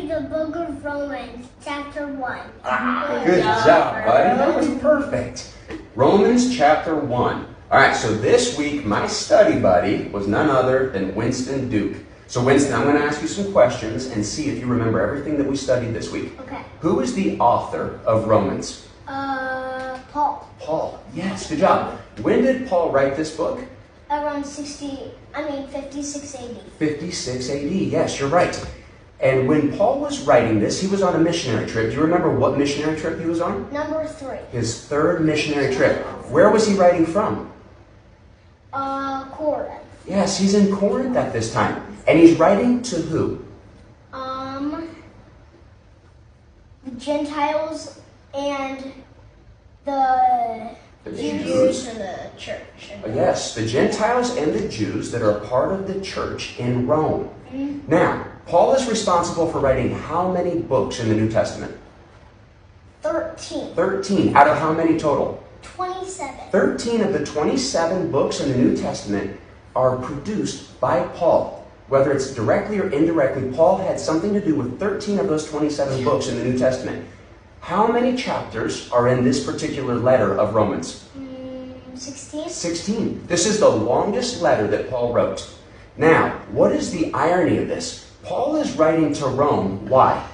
read the book of Romans, chapter 1. Good job, buddy. That was perfect. Romans chapter 1. All right, so this week my study buddy was none other than Winston Duke. So Winston, I'm going to ask you some questions and see if you remember everything that we studied this week. Okay. Who is the author of Romans? Paul. Paul. Yes, good job. When did Paul write this book? Around 56 AD. 56 AD. Yes, you're right. And when Paul was writing this, he was on a missionary trip. Do you remember what missionary trip he was on? Number 3. His third missionary trip. Where was he writing from? Corinth. Yes, he's in Corinth at this time. And he's writing to who? The Gentiles and the Jews and the church. Yes, the Gentiles and the Jews that are a part of the church in Rome. Mm-hmm. Now, Paul is responsible for writing how many books in the New Testament? 13. 13. Out of how many total? 27. 13 of the 27 books in the New Testament are produced by Paul. Whether it's directly or indirectly, Paul had something to do with 13 of those 27 books in the New Testament. How many chapters are in this particular letter of Romans? 16. 16. This is the longest letter that Paul wrote. Now, what is the irony of this? Paul is writing to Rome. Why?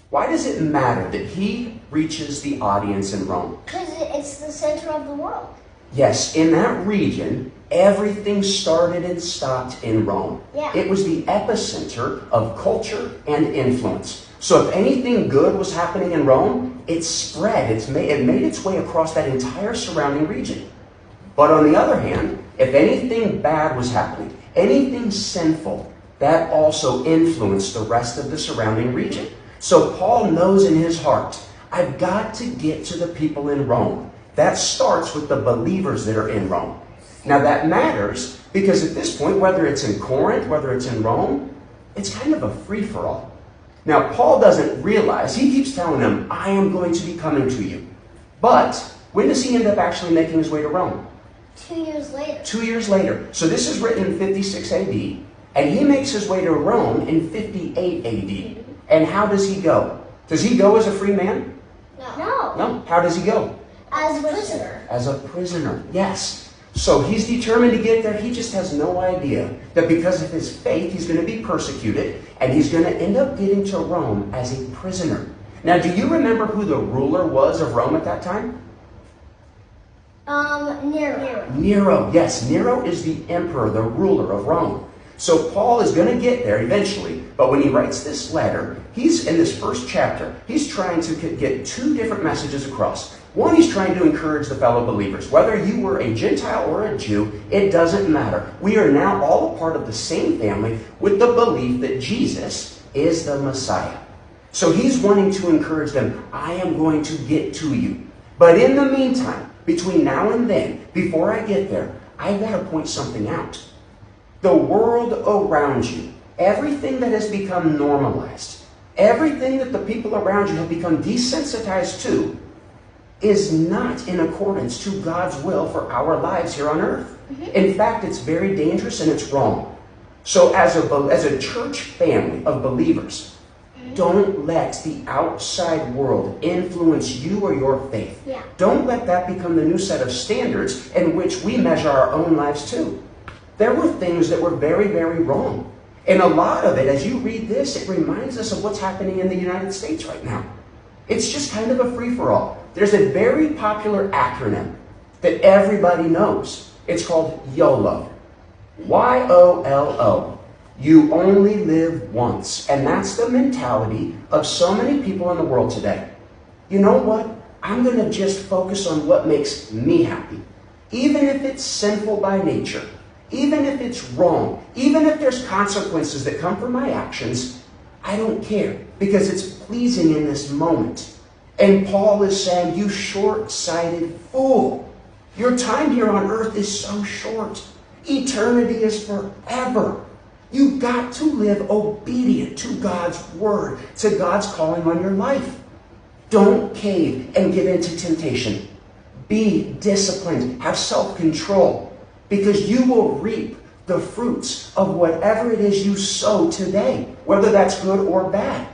Why does it matter that he reaches the audience in Rome? Because it's the center of the world. Yes, in that region, everything started and stopped in Rome. Yeah. It was the epicenter of culture and influence. So if anything good was happening in Rome, it spread. It made its way across that entire surrounding region. But on the other hand, if anything bad was happening, anything sinful, that also influenced the rest of the surrounding region. So Paul knows in his heart, I've got to get to the people in Rome. That starts with the believers that are in Rome. Now that matters because at this point, whether it's in Corinth, whether it's in Rome, it's kind of a free-for-all. Now Paul doesn't realize, he keeps telling them, I am going to be coming to you. But when does he end up actually making his way to Rome? 2 years later. 2 years later. So this is written in 56 AD, and he makes his way to Rome in 58 AD. And how does he go? Does he go as a free man? No. No. How does he go? As a prisoner. As a prisoner, yes. So he's determined to get there. He just has no idea that because of his faith, he's going to be persecuted, and he's going to end up getting to Rome as a prisoner. Now, do you remember who the ruler was of Rome at that time? Nero. Nero, yes. Nero is the emperor, the ruler of Rome. So Paul is going to get there eventually, but when he writes this letter, he's in this first chapter, he's trying to get two different messages across. One, he's trying to encourage the fellow believers. Whether you were a Gentile or a Jew, it doesn't matter. We are now all a part of the same family with the belief that Jesus is the Messiah. So he's wanting to encourage them, I am going to get to you. But in the meantime, between now and then, before I get there, I've got to point something out. The world around you, everything that has become normalized, everything that the people around you have become desensitized to, is not in accordance to God's will for our lives here on earth. In fact, it's very dangerous and it's wrong. So as a church family of believers, don't let the outside world influence you or your faith. Yeah. Don't let that become the new set of standards in which we measure our own lives too. There were things that were very, very wrong. And a lot of it, as you read this, it reminds us of what's happening in the United States right now. It's just kind of a free-for-all. There's a very popular acronym that everybody knows. It's called YOLO. Y-O-L-O. You only live once. And that's the mentality of so many people in the world today. You know what? I'm going to just focus on what makes me happy. Even if it's sinful by nature. Even if it's wrong. Even if there's consequences that come from my actions. I don't care. Because it's pleasing in this moment. And Paul is saying, you short-sighted fool. Your time here on earth is so short. Eternity is forever. You've got to live obedient to God's word, to God's calling on your life. Don't cave and give in to temptation. Be disciplined. Have self-control. Because you will reap the fruits of whatever it is you sow today, whether that's good or bad.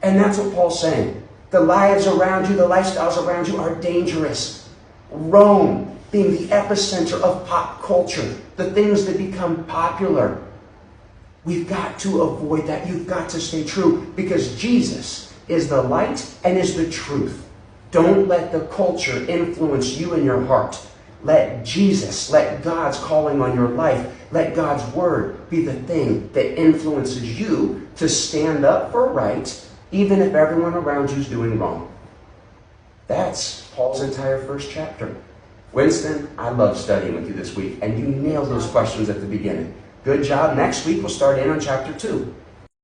And that's what Paul's saying. The lives around you, the lifestyles around you are dangerous. Rome being the epicenter of pop culture, the things that become popular. We've got to avoid that. You've got to stay true because Jesus is the light and is the truth. Don't let the culture influence you in your heart. Let Jesus, let God's calling on your life, let God's word be the thing that influences you to stand up for right, even if everyone around you is doing wrong. That's Paul's entire first chapter. Winston, I love studying with you this week, and you nailed those questions at the beginning. Good job. Next week, we'll start in on chapter 2.